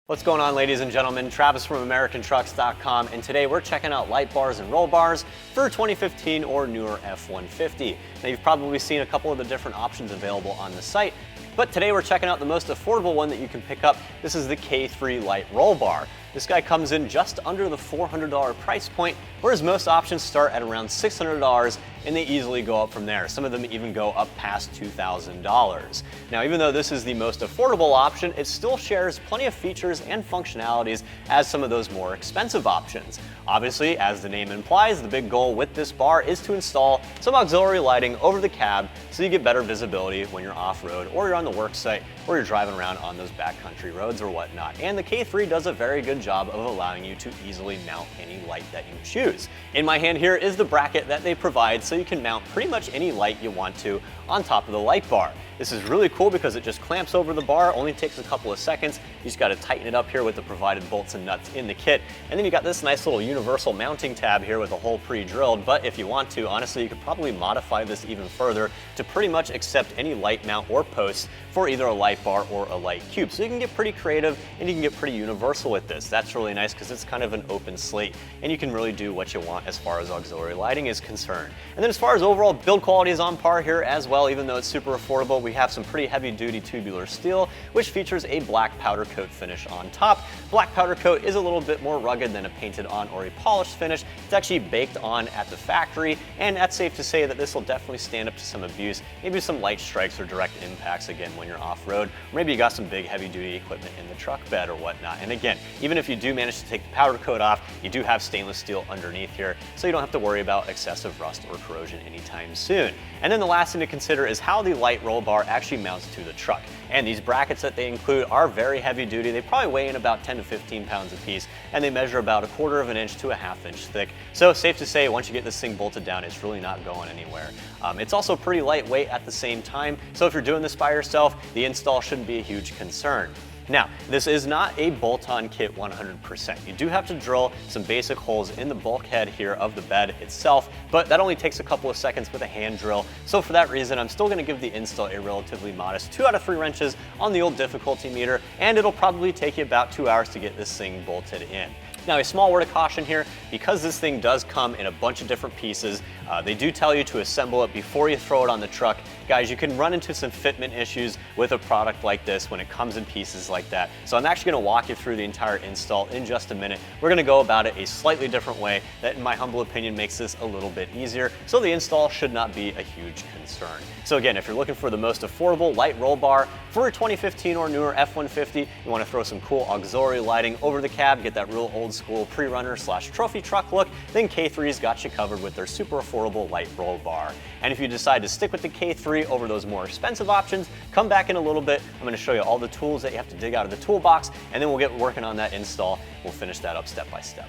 What's going on, ladies and gentlemen? Travis from AmericanTrucks.com, and today we're checking out light bars and roll bars for 2015 or newer F-150. Now, you've probably seen a couple of the different options available on the site, but today we're checking out the most affordable one that you can pick up. This is the K3 Light Roll Bar. This guy comes in just under the $400 price point, whereas most options start at around $600 and they easily go up from there. Some of them even go up past $2,000. Now, even though this is the most affordable option, it still shares plenty of features and functionalities as some of those more expensive options. Obviously, as the name implies, the big goal with this bar is to install some auxiliary lighting over the cab so you get better visibility when you're off-road or you're on the work site or you're driving around on those backcountry roads or whatnot. And the K3 does a very good job of allowing you to easily mount any light that you choose. In my hand here is the bracket that they provide so you can mount pretty much any light you want to on top of the light bar. This is really cool because it just clamps over the bar, only takes a couple of seconds. You just got to tighten it up here with the provided bolts and nuts in the kit. And then you got this nice little universal mounting tab here with a hole pre-drilled, but if you want to, honestly, you could probably modify this even further to pretty much accept any light mount or posts for either a light bar or a light cube. So you can get pretty creative and you can get pretty universal with this. That's really nice because it's kind of an open slate and you can really do what you want as far as auxiliary lighting is concerned. And then as far as overall build quality is on par here as well, even though it's super affordable, we have some pretty heavy duty tubular steel, which features a black powder coat finish on top. Black powder coat is a little bit more rugged than a painted on or a polished finish. It's actually baked on at the factory, and that's safe to say that this will definitely stand up to some abuse, maybe some light strikes or direct impacts again when you're off-road, or maybe you got some big heavy duty equipment in the truck bed or whatnot. And again, even if you do manage to take the powder coat off, you do have stainless steel underneath here, so you don't have to worry about excessive rust or corrosion anytime soon. And then the last thing to consider is how the light roll bar actually mounts to the truck. And these brackets that they include are very heavy duty. They probably weigh in about 10 to 15 pounds a piece, and they measure about 1/4 of an inch to 1/2 inch thick. So safe to say, once you get this thing bolted down, it's really not going anywhere. It's also pretty lightweight at the same time, so if you're doing this by yourself, the install shouldn't be a huge concern. Now, this is not a bolt-on kit 100%. You do have to drill some basic holes in the bulkhead here of the bed itself, but that only takes a couple of seconds with a hand drill. So for that reason, I'm still gonna give the install a relatively modest 2 out of 3 wrenches on the old difficulty meter, and it'll probably take you about 2 hours to get this thing bolted in. Now, a small word of caution here, because this thing does come in a bunch of different pieces, they do tell you to assemble it before you throw it on the truck. Guys, you can run into some fitment issues with a product like this when it comes in pieces like that. So I'm actually gonna walk you through the entire install in just a minute. We're gonna go about it a slightly different way that, in my humble opinion, makes this a little bit easier. So the install should not be a huge concern. So again, if you're looking for the most affordable light roll bar for a 2015 or newer F-150, you wanna throw some cool auxiliary lighting over the cab, get that real old school pre-runner / trophy truck look, then K3's got you covered with their super affordable light roll bar. And if you decide to stick with the K3 over those more expensive options, come back in a little bit. I'm gonna show you all the tools that you have to dig out of the toolbox, and then we'll get working on that install. We'll finish that up step by step.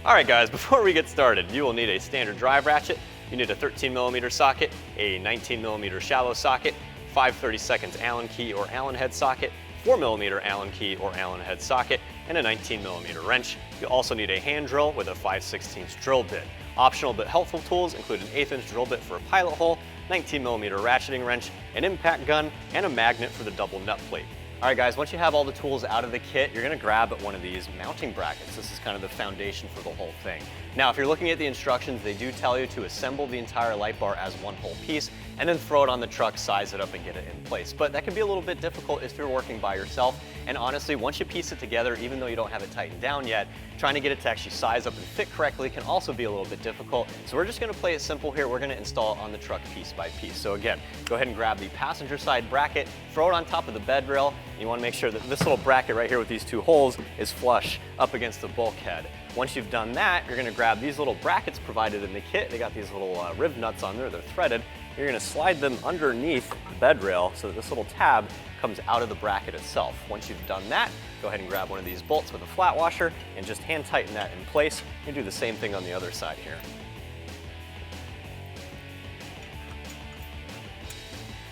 All right, guys, before we get started, you will need a standard drive ratchet. You need a 13mm socket, a 19mm shallow socket, 5/32 Allen key or Allen head socket, 4mm Allen key or Allen head socket, and a 19mm wrench. You'll also need a hand drill with a 5/16 drill bit. Optional but helpful tools include an 1/8 inch drill bit for a pilot hole, 19mm ratcheting wrench, an impact gun, and a magnet for the double nut plate. All right, guys, once you have all the tools out of the kit, you're gonna grab one of these mounting brackets. This is kind of the foundation for the whole thing. Now, if you're looking at the instructions, they do tell you to assemble the entire light bar as one whole piece and then throw it on the truck, size it up, and get it in place. But that can be a little bit difficult if you're working by yourself. And honestly, once you piece it together, even though you don't have it tightened down yet, trying to get it to actually size up and fit correctly can also be a little bit difficult. So we're just gonna play it simple here. We're gonna install it on the truck piece by piece. So again, go ahead and grab the passenger side bracket, throw it on top of the bed rail. You wanna make sure that this little bracket right here with these 2 holes is flush up against the bulkhead. Once you've done that, you're gonna grab these little brackets provided in the kit. They got these little rib nuts on there, they're threaded. You're gonna slide them underneath the bed rail so that this little tab comes out of the bracket itself. Once you've done that, go ahead and grab one of these bolts with a flat washer and just hand tighten that in place. You do the same thing on the other side here.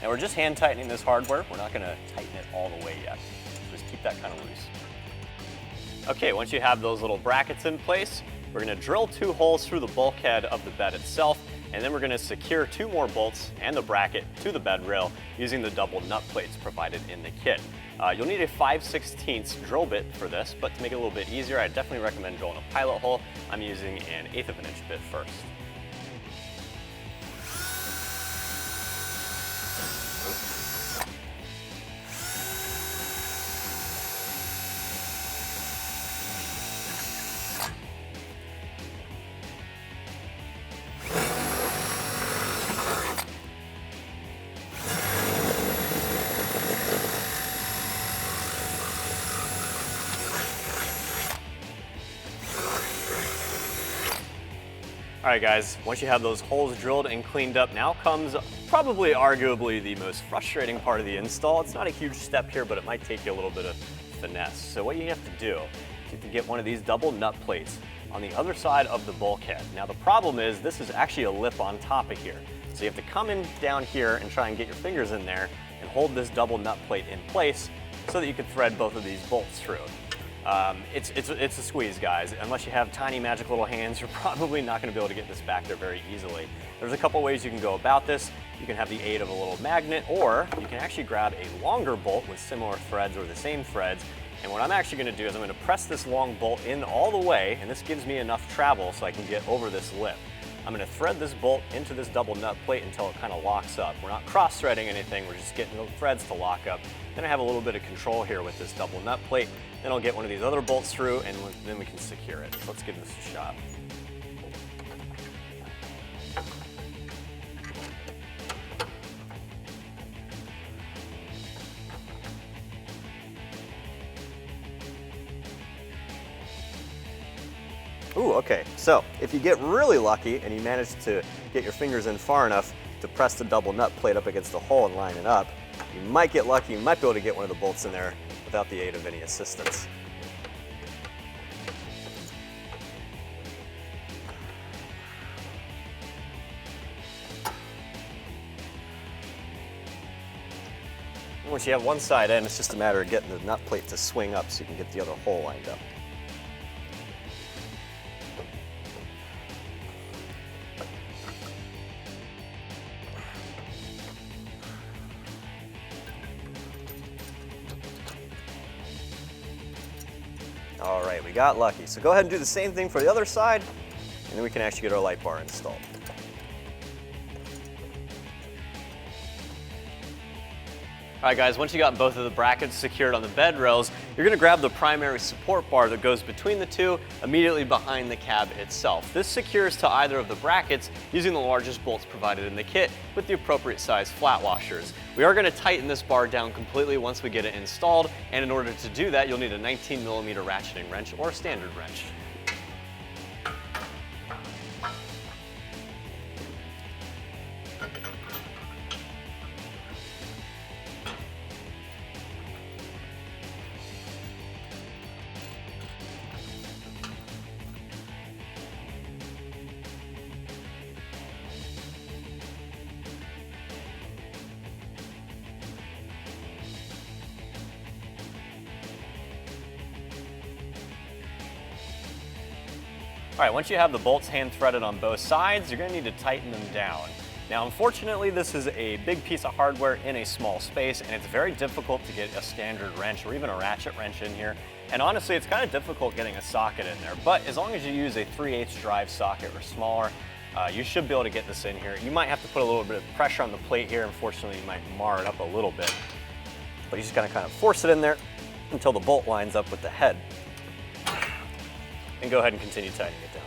Now we're just hand tightening this hardware. We're not gonna tighten it all the way yet. Just keep that kind of loose. Okay, once you have those little brackets in place, we're gonna drill 2 holes through the bulkhead of the bed itself, and then we're gonna secure 2 more bolts and the bracket to the bed rail using the double nut plates provided in the kit. You'll need a 5/16 drill bit for this, but to make it a little bit easier, I definitely recommend drilling a pilot hole. I'm using an 1/8 of an inch bit first. All right guys, once you have those holes drilled and cleaned up, now comes probably arguably the most frustrating part of the install. It's not a huge step here, but it might take you a little bit of finesse. So what you have to do is you have to get one of these double nut plates on the other side of the bulkhead. Now the problem is this is actually a lip on top of here. So you have to come in down here and try and get your fingers in there and hold this double nut plate in place so that you can thread both of these bolts through. It's a squeeze, guys. Unless you have tiny magic little hands, you're probably not going to be able to get this back there very easily. There's a couple ways you can go about this. You can have the aid of a little magnet, or you can actually grab a longer bolt with similar threads or the same threads. And what I'm actually going to do is I'm going to press this long bolt in all the way, and this gives me enough travel so I can get over this lip. I'm going to thread this bolt into this double nut plate until it kind of locks up. We're not cross-threading anything, we're just getting the threads to lock up. Then I have a little bit of control here with this double nut plate. Then I'll get one of these other bolts through, and then we can secure it. So let's give this a shot. Ooh, okay. So if you get really lucky and you manage to get your fingers in far enough to press the double nut plate up against the hole and line it up, you might get lucky. You might be able to get one of the bolts in there without the aid of any assistance. Once you have one side in, it's just a matter of getting the nut plate to swing up so you can get the other hole lined up. All right, we got lucky. So go ahead and do the same thing for the other side, and then we can actually get our light bar installed. All right guys, once you got both of the brackets secured on the bed rails, you're gonna grab the primary support bar that goes between the two, immediately behind the cab itself. This secures to either of the brackets using the largest bolts provided in the kit with the appropriate size flat washers. We are gonna tighten this bar down completely once we get it installed, and in order to do that, you'll need a 19mm ratcheting wrench or a standard wrench. All right, once you have the bolts hand threaded on both sides, you're gonna need to tighten them down. Now, unfortunately, this is a big piece of hardware in a small space, and it's very difficult to get a standard wrench or even a ratchet wrench in here. And honestly, it's kind of difficult getting a socket in there, but as long as you use a 3/8 drive socket or smaller, you should be able to get this in here. You might have to put a little bit of pressure on the plate here. Unfortunately, you might mar it up a little bit, but you just gotta kind of force it in there until the bolt lines up with the head. And go ahead and continue tightening it down.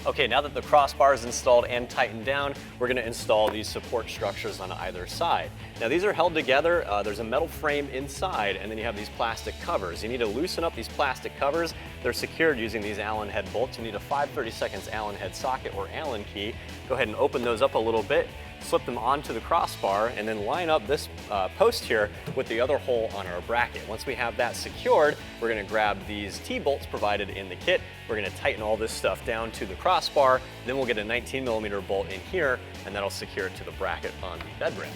Okay, now that the crossbar is installed and tightened down, we're going to install these support structures on either side. Now these are held together, there's a metal frame inside, and then you have these plastic covers. You need to loosen up these plastic covers. They're secured using these Allen head bolts. You need a 5/32 Allen head socket or Allen key. Go ahead and open those up a little bit, slip them onto the crossbar, and then line up this post here with the other hole on our bracket. Once we have that secured, we're going to grab these T-bolts provided in the kit. We're going to tighten all this stuff down to the crossbar, then we'll get a 19mm bolt in here, and that'll secure it to the bracket on the bed rail.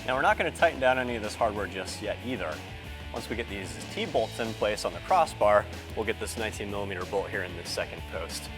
Now we're not going to tighten down any of this hardware just yet either. Once we get these T-bolts in place on the crossbar, we'll get this 19mm bolt here in the second post.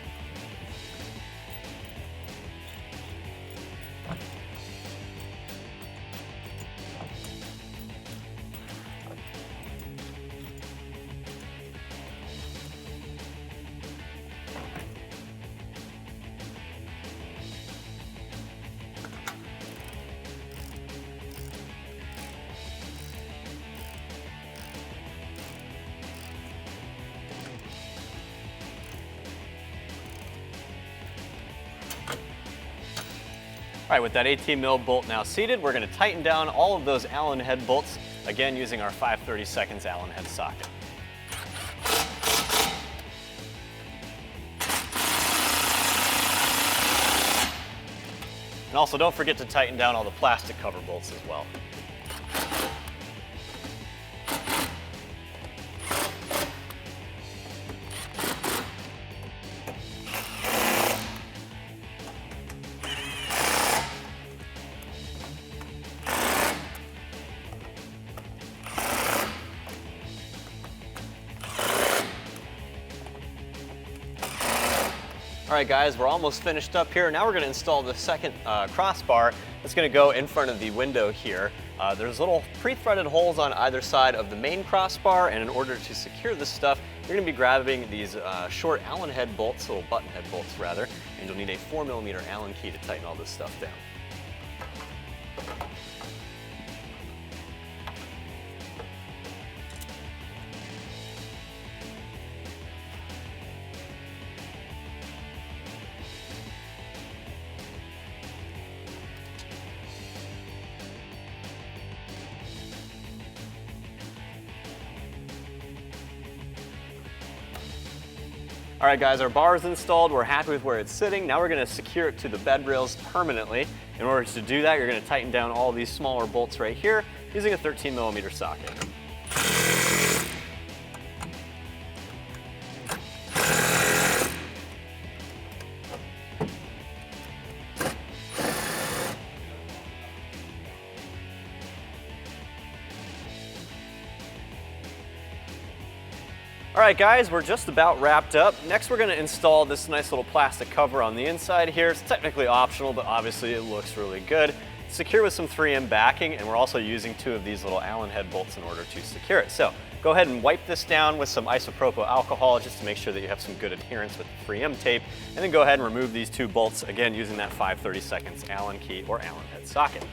All right, with that 18mm bolt now seated, we're going to tighten down all of those Allen head bolts, again using our 5/32 Allen head socket. And also don't forget to tighten down all the plastic cover bolts as well. All right guys, we're almost finished up here. Now we're gonna install the second crossbar that's gonna go in front of the window here. There's little pre-threaded holes on either side of the main crossbar, and in order to secure this stuff, you're gonna be grabbing these short Allen head bolts, little button head bolts rather, and you'll need a 4mm Allen key to tighten all this stuff down. All right guys, our bar is installed. We're happy with where it's sitting. Now we're gonna secure it to the bed rails permanently. In order to do that, you're gonna tighten down all these smaller bolts right here using a 13mm socket. All right guys, we're just about wrapped up. Next we're gonna install this nice little plastic cover on the inside here. It's technically optional, but obviously it looks really good. It's secure with some 3M backing, and we're also using 2 of these little Allen head bolts in order to secure it. So go ahead and wipe this down with some isopropyl alcohol just to make sure that you have some good adherence with the 3M tape. And then go ahead and remove these 2 bolts, again using that 5/32 Allen key or Allen head socket.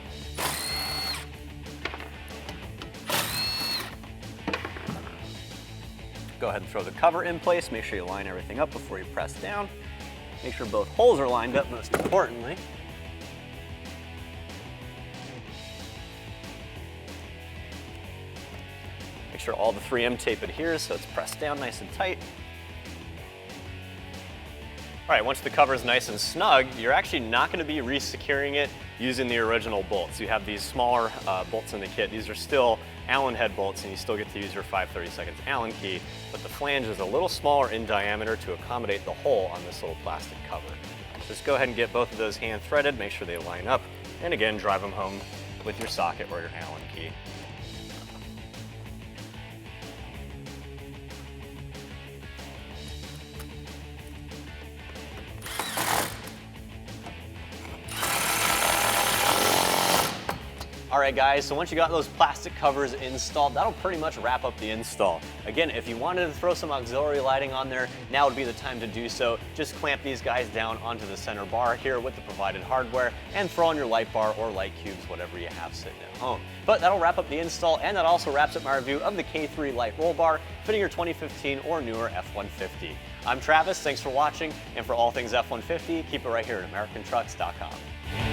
Go ahead and throw the cover in place. Make sure you line everything up before you press down. Make sure both holes are lined up, most importantly. Make sure all the 3M tape adheres so it's pressed down nice and tight. All right, once the cover is nice and snug, you're actually not going to be re-securing it using the original bolts. You have these smaller bolts in the kit. These are still Allen head bolts, and you still get to use your 5/32 Allen key, but the flange is a little smaller in diameter to accommodate the hole on this little plastic cover. Just go ahead and get both of those hand threaded, make sure they line up, and again, drive them home with your socket or your Allen key. All right guys, so once you got those plastic covers installed, that'll pretty much wrap up the install. Again, if you wanted to throw some auxiliary lighting on there, now would be the time to do so. Just clamp these guys down onto the center bar here with the provided hardware and throw on your light bar or light cubes, whatever you have sitting at home. But that'll wrap up the install, and that also wraps up my review of the K3 light roll bar fitting your 2015 or newer F-150. I'm Travis, thanks for watching, and for all things F-150, keep it right here at AmericanTrucks.com.